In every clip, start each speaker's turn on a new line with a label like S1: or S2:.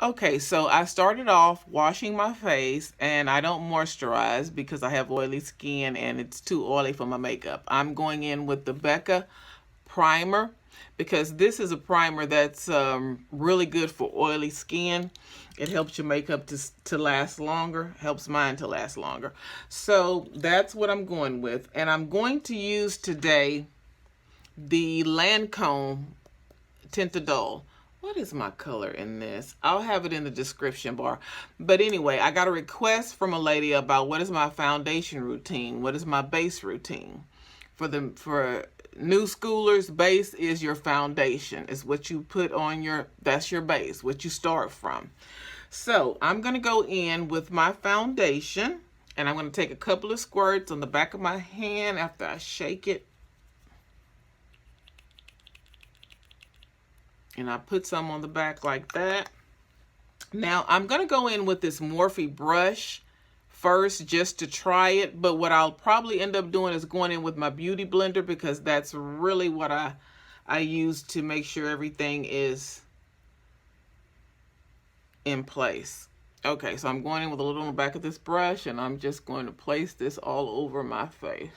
S1: Okay, so I started off washing my face, and I don't moisturize because I have oily skin and it's too oily for my makeup. I'm going in with the Becca primer because this is a primer that's really good for oily skin. It helps your makeup to last longer, helps mine to last longer. So that's what I'm going with. And I'm going to use today the Lancôme Tinted Dull. What is my color in this? I'll have it in the description bar. But anyway, I got a request from a lady about what is my foundation routine, what is my base routine. For new schoolers, base is your foundation. It's what you put on that's your base, what you start from. So I'm going to go in with my foundation, and I'm going to take a couple of squirts on the back of my hand after I shake it. And I put some on the back like that. Now I'm going to go in with this Morphe brush first just to try it. But what I'll probably end up doing is going in with my beauty blender because that's really what I use to make sure everything is in place. Okay, so I'm going in with a little on the back of this brush, and I'm just going to place this all over my face.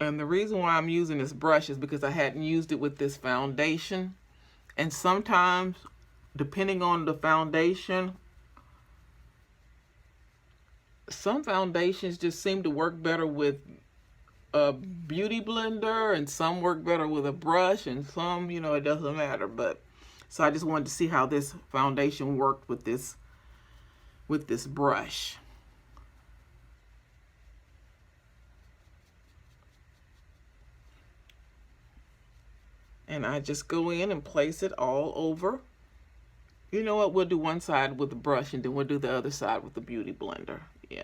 S1: And the reason why I'm using this brush is because I hadn't used it with this foundation. And sometimes, depending on the foundation, some foundations just seem to work better with a beauty blender, and some work better with a brush, and some, it doesn't matter. But so I just wanted to see how this foundation worked with this brush. And I just go in and place it all over. You know what? We'll do one side with the brush, and then we'll do the other side with the beauty blender. Yeah.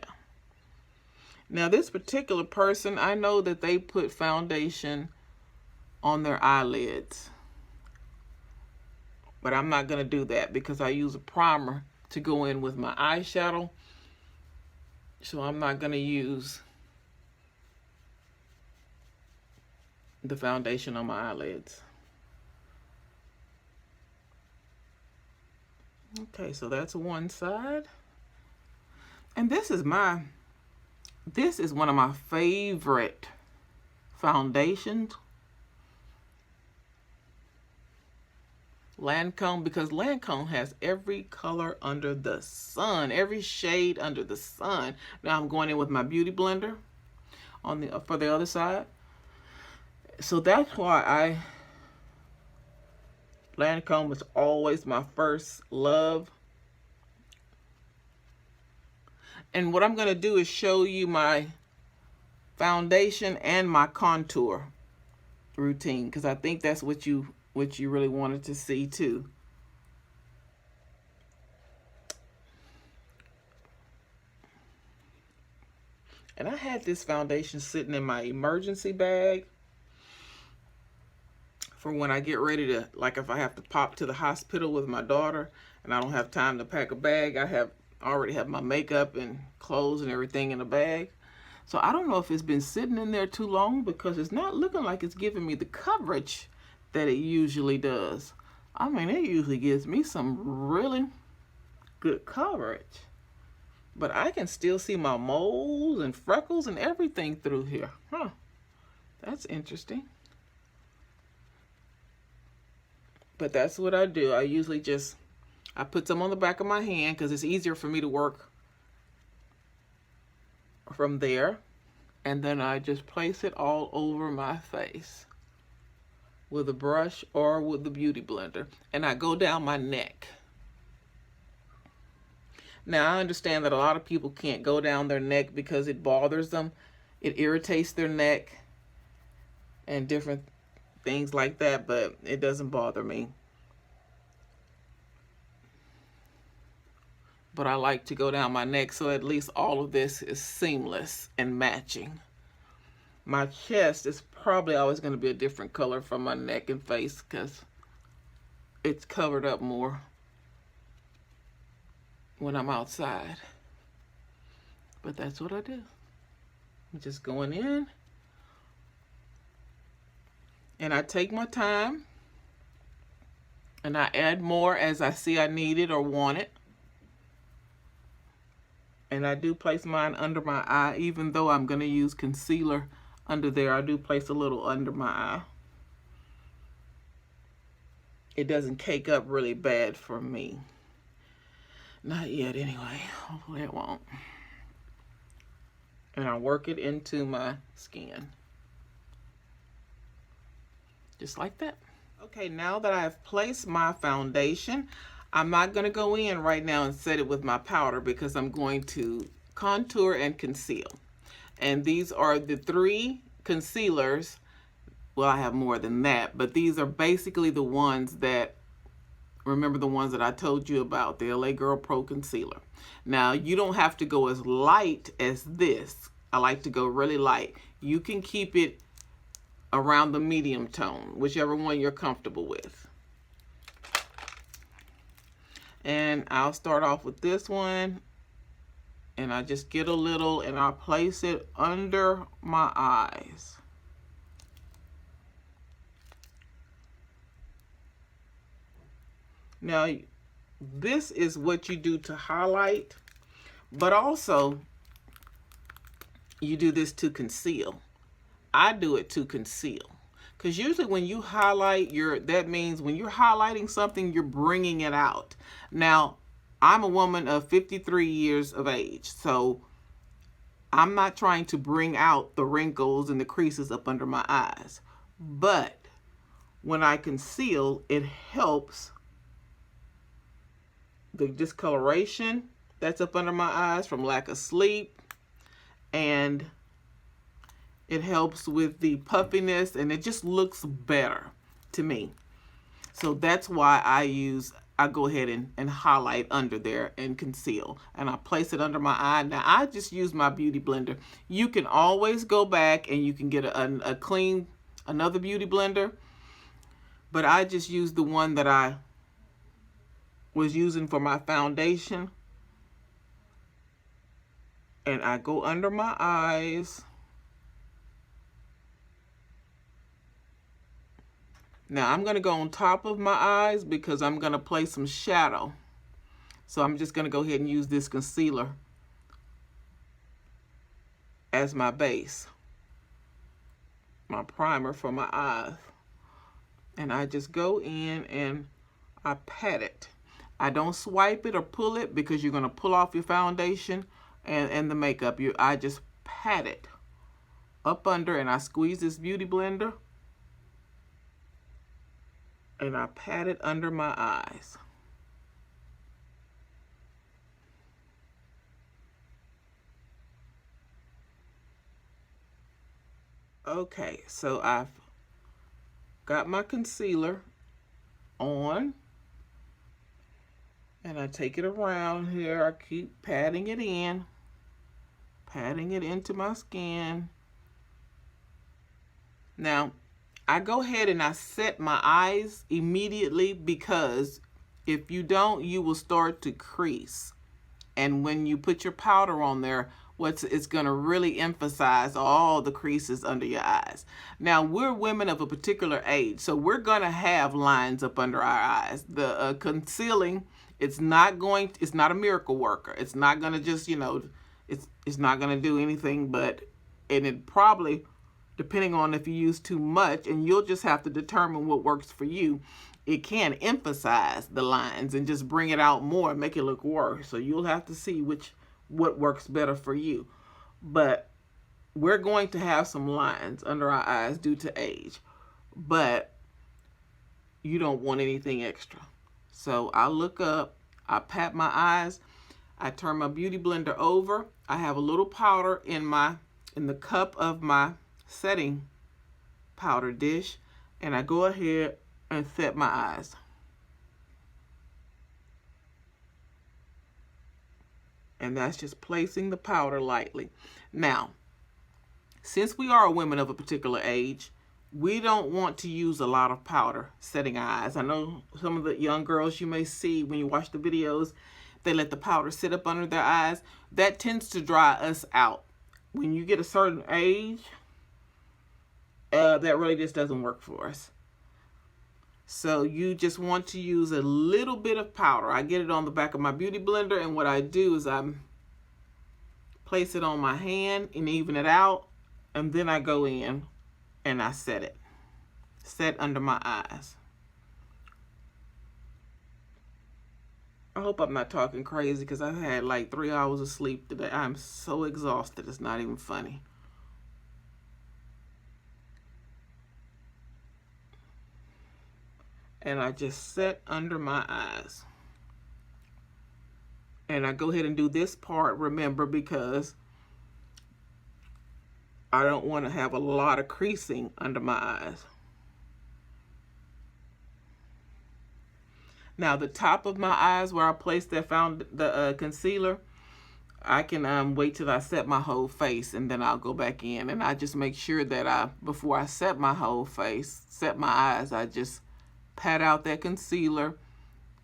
S1: Now, this particular person, I know that they put foundation on their eyelids. But I'm not going to do that because I use a primer to go in with my eyeshadow. So I'm not going to use the foundation on my eyelids. Okay, so that's one side. And this is one of my favorite foundations. Lancôme, because Lancôme has every color under the sun, every shade under the sun. Now I'm going in with my beauty blender for the other side. So that's why Lancôme is always my first love. And what I'm going to do is show you my foundation and my contour routine, because I think that's what you really wanted to see too. And I had this foundation sitting in my emergency bag for when I get ready to, like if I have to pop to the hospital with my daughter and I don't have time to pack a bag, I already have my makeup and clothes and everything in a bag. So I don't know if it's been sitting in there too long because it's not looking like it's giving me the coverage that it usually does. I mean, it usually gives me some really good coverage. But I can still see my moles and freckles and everything through here. Huh. That's interesting. But that's what I do. I usually I put some on the back of my hand because it's easier for me to work from there. And then I just place it all over my face with a brush or with the beauty blender. And I go down my neck. Now, I understand that a lot of people can't go down their neck because it bothers them. It irritates their neck and different things like that, but it doesn't bother me. But I like to go down my neck so at least all of this is seamless and matching. My chest is probably always going to be a different color from my neck and face because it's covered up more when I'm outside. But that's what I do. I'm just going in. And I take my time. And I add more as I see I need it or want it. And I do place mine under my eye, even though I'm going to use concealer under there. I do place a little under my eye. It doesn't cake up really bad for me. Not yet anyway. Hopefully it won't. And I work it into my skin. Just like that. Okay, now that I've placed my foundation, I'm not going to go in right now and set it with my powder because I'm going to contour and conceal. And these are the 3 concealers. Well, I have more than that, but these are basically the ones that, remember the ones that I told you about, the LA Girl Pro Concealer. Now, you don't have to go as light as this. I like to go really light. You can keep it around the medium tone, whichever one you're comfortable with. And I'll start off with this one, and I just get a little and I'll place it under my eyes. Now, this is what you do to highlight, but also you do this to conceal. I do it to conceal. Because usually when you highlight, that means when you're highlighting something, you're bringing it out. Now, I'm a woman of 53 years of age, so I'm not trying to bring out the wrinkles and the creases up under my eyes. But when I conceal, it helps the discoloration that's up under my eyes from lack of sleep, and it helps with the puffiness, and it just looks better to me. So that's why I go ahead and highlight under there and conceal. And I place it under my eye. Now, I just use my beauty blender. You can always go back and you can get another beauty blender. But I just use the one that I was using for my foundation. And I go under my eyes. Now, I'm going to go on top of my eyes because I'm going to place some shadow. So I'm just going to go ahead and use this concealer as my base, my primer for my eyes. And I just go in and I pat it. I don't swipe it or pull it because you're going to pull off your foundation and the makeup. I just pat it up under, and I squeeze this beauty blender. And I pat it under my eyes. Okay, so I've got my concealer on. And I take it around here. I keep patting it in. Patting it into my skin. Now, I go ahead and I set my eyes immediately because if you don't, you will start to crease. And when you put your powder on there, it's going to really emphasize all the creases under your eyes. Now, we're women of a particular age, so we're going to have lines up under our eyes. The concealing, it's not a miracle worker. It's not going to just, it's not going to do anything, and it probably, depending on if you use too much, and you'll just have to determine what works for you. It can emphasize the lines and just bring it out more and make it look worse. So you'll have to see what works better for you. But we're going to have some lines under our eyes due to age. But you don't want anything extra. So I look up, I pat my eyes, I turn my beauty blender over. I have a little powder in the cup of my setting powder dish, and I go ahead and set my eyes. And that's just placing the powder lightly. Now, since we are women of a particular age, we don't want to use a lot of powder setting our eyes. I know some of the young girls you may see when you watch the videos, they let the powder sit up under their eyes. That tends to dry us out. When you get a certain age, that really just doesn't work for us. So you just want to use a little bit of powder. I get it on the back of my beauty blender, and what I do is I place it on my hand and even it out, and then I go in and I set under my eyes. I hope I'm not talking crazy because I've had like 3 hours of sleep today. I'm so exhausted, it's not even funny. And I just set under my eyes. And I go ahead and do this part, remember, because I don't want to have a lot of creasing under my eyes. Now the top of my eyes where I placed that concealer, I can wait till I set my whole face, and then I'll go back in, and I just make sure that before I set my whole face, set my eyes, I just pat out that concealer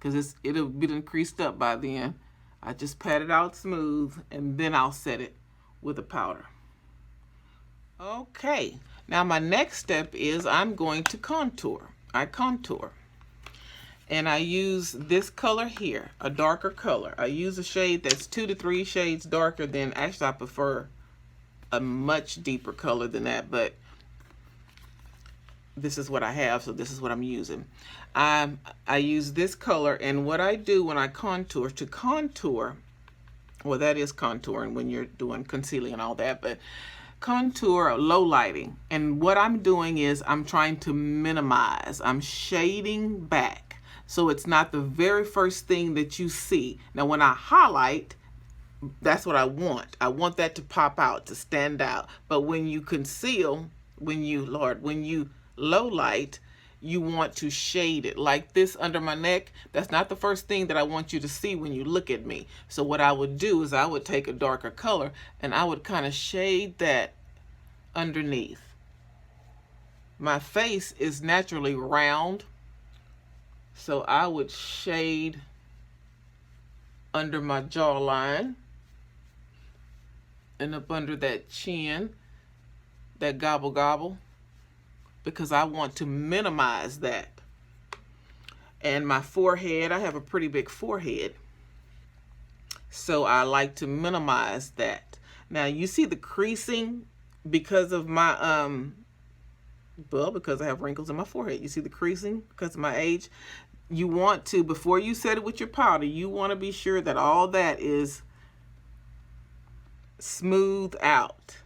S1: because it'll be done creased up by then. I just pat it out smooth, and then I'll set it with a powder. Okay, now my next step is I'm going to contour. I contour. And I use this color here, a darker color. I use a shade that's 2 to 3 shades darker than, actually I prefer a much deeper color than that, but this is what I have, so this is what I'm using. I use this color, and what I do when I contour, to contour, well, that is contouring when you're doing concealing and all that, but contour, low lighting. And what I'm doing is I'm trying to minimize. I'm shading back, so it's not the very first thing that you see. Now, when I highlight, that's what I want. I want that to pop out, to stand out. But when you conceal, when you low light, you want to shade it like this under my neck. That's not the first thing that I want you to see when you look at me. So what I would do is I would take a darker color and I would kind of shade that underneath. My face is naturally round, so I would shade under my jawline and up under that chin, that gobble gobble, because I want to minimize that. And my forehead, I have a pretty big forehead, so I like to minimize that. Now you see the creasing because of my because I have wrinkles in my forehead. You see the creasing because of my age. You want to, before you set it with your powder, you want to be sure that all that is smooth out.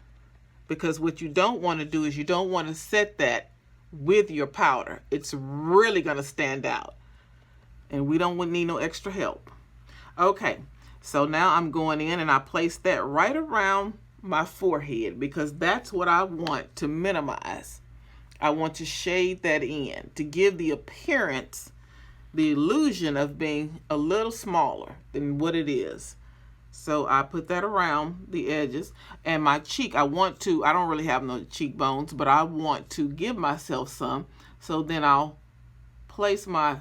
S1: Because what you don't want to do is you don't want to set that with your powder. It's really going to stand out. And we don't need no extra help. Okay, so now I'm going in and I place that right around my forehead because that's what I want to minimize. I want to shade that in to give the appearance, the illusion of being a little smaller than what it is. So I put that around the edges. And my cheek, I don't really have no cheekbones, but I want to give myself some. So then I'll place my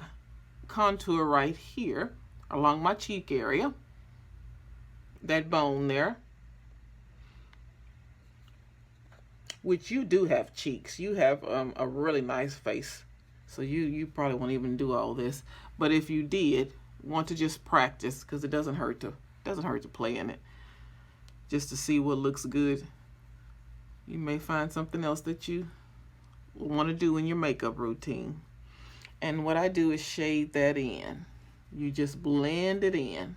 S1: contour right here along my cheek area, that bone there, which you do have cheeks. You have a really nice face. So you probably won't even do all this. But if you did, want to just practice, because it doesn't hurt to play in it, just to see what looks good. You may find something else that you want to do in your makeup routine. And what I do is shade that in. You just blend it in.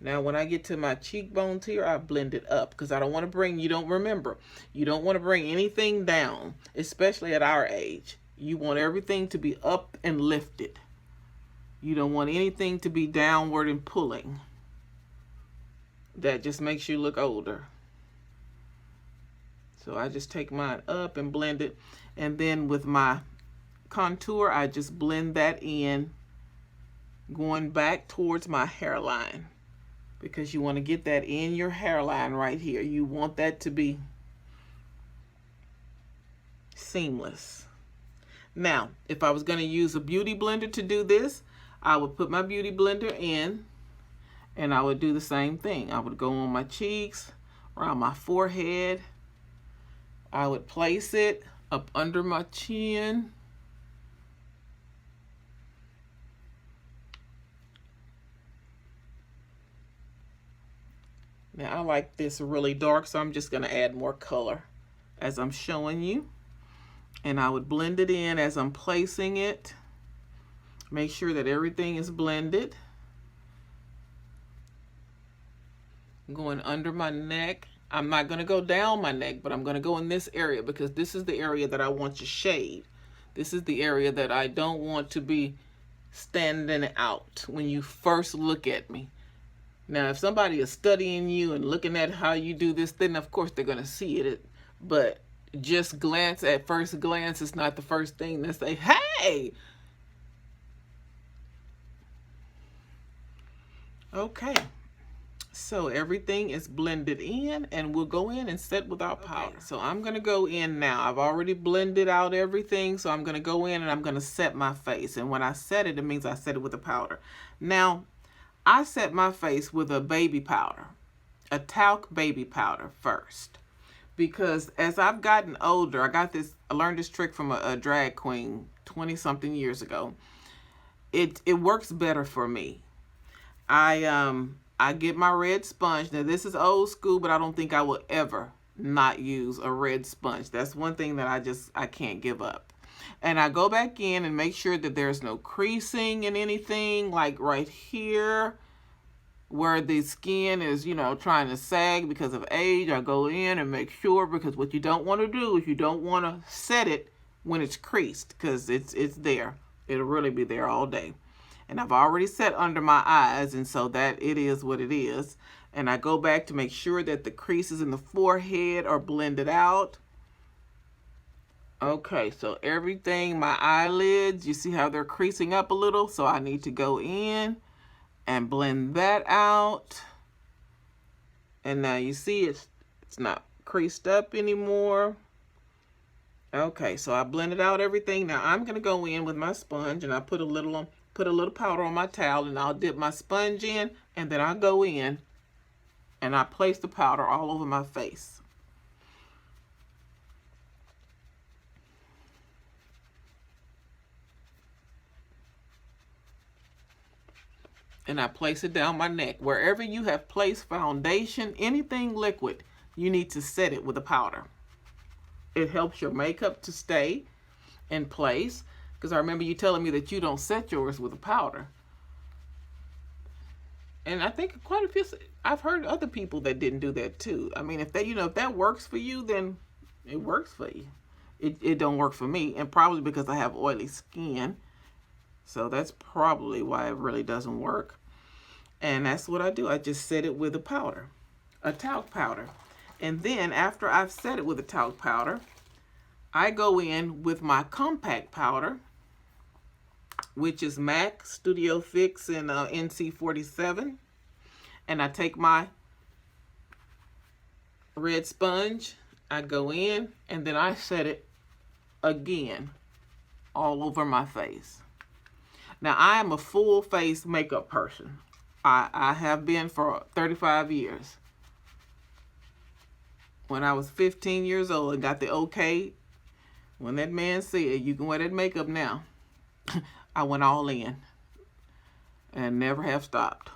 S1: Now when I get to my cheekbones here, I blend it up because I don't want to bring, you don't want to bring anything down, especially at our age. You want everything to be up and lifted. You don't want anything to be downward and pulling. That just makes you look older. So I just take mine up and blend it. And then with my contour, I just blend that in, going back towards my hairline. Because you want to get that in your hairline right here. You want that to be seamless. Now, if I was going to use a beauty blender to do this, I would put my beauty blender in and I would do the same thing. I would go on my cheeks, around my forehead. I would place it up under my chin, Now I like this really dark, so I'm just going to add more color as I'm showing you. And I would blend it in as I'm placing it. Make sure that everything is blended. Going under my neck. I'm not going to go down my neck, but I'm going to go in this area because this is the area that I want to shade. This is the area that I don't want to be standing out when you first look at me. Now, if somebody is studying you and looking at how you do this, then of course they're going to see it. But just glance at first glance is not the first thing to say, hey! Okay. So everything is blended in, and we'll go in and set with our powder. So I'm going to go in now. I've already blended out everything, so I'm going to go in and I'm going to set my face. And when I set it, it means I set it with a powder. Now, I set my face with a baby powder, a talc baby powder first. Because as I've gotten older, I learned this trick from a drag queen 20-something years ago. It works better for me. I get my red sponge. Now this is old school, but I don't think I will ever not use a red sponge. That's one thing that I can't give up. And I go back in and make sure that there's no creasing in anything, like right here where the skin is, trying to sag because of age. I go in and make sure, because what you don't want to do is you don't want to set it when it's creased, because it's there. It'll really be there all day. And I've already set under my eyes, and so that it is what it is. And I go back to make sure that the creases in the forehead are blended out. Okay, so everything, my eyelids, you see how they're creasing up a little? So I need to go in and blend that out. And now you see it's not creased up anymore. Okay, so I blended out everything. Now I'm going to go in with my sponge, and I put a little powder on my towel, and I'll dip my sponge in, and then I'll go in and I place the powder all over my face. And I place it down my neck. Wherever you have placed foundation, anything liquid, you need to set it with a powder. It helps your makeup to stay in place. Because I remember you telling me that you don't set yours with a powder. And I think quite a few, I've heard other people that didn't do that too. I mean, if that works for you, then it works for you. It don't work for me, and probably because I have oily skin. So that's probably why it really doesn't work. And that's what I do. I just set it with a powder, a talc powder. And then after I've set it with a talc powder, I go in with my compact powder, which is MAC Studio Fix in NC47. And I take my red sponge, I go in, and then I set it again all over my face. Now, I am a full face makeup person. I have been for 35 years. When I was 15 years old and got the okay, when that man said, you can wear that makeup now, I went all in and never have stopped.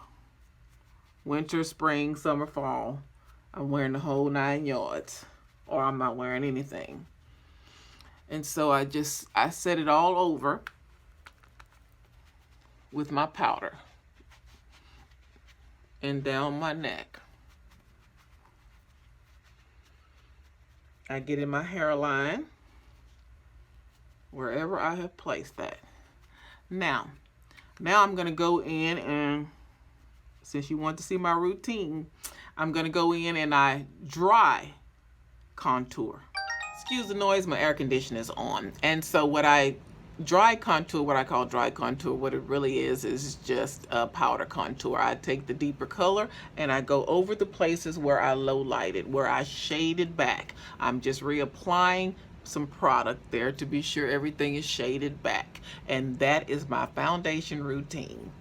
S1: Winter, spring, summer, fall, I'm wearing the whole 9 yards, or I'm not wearing anything. And so I set it all over with my powder and down my neck. I get in my hairline, wherever I have placed that. Now I'm going to go in, and since you want to see my routine, I'm going to go in and I dry contour. Excuse the noise, my air conditioner is on. And so what I call dry contour, what it really is just a powder contour. I take the deeper color and I go over the places where I low lighted, where I shaded back. I'm just reapplying some product there to be sure everything is shaded back. And that is my foundation routine.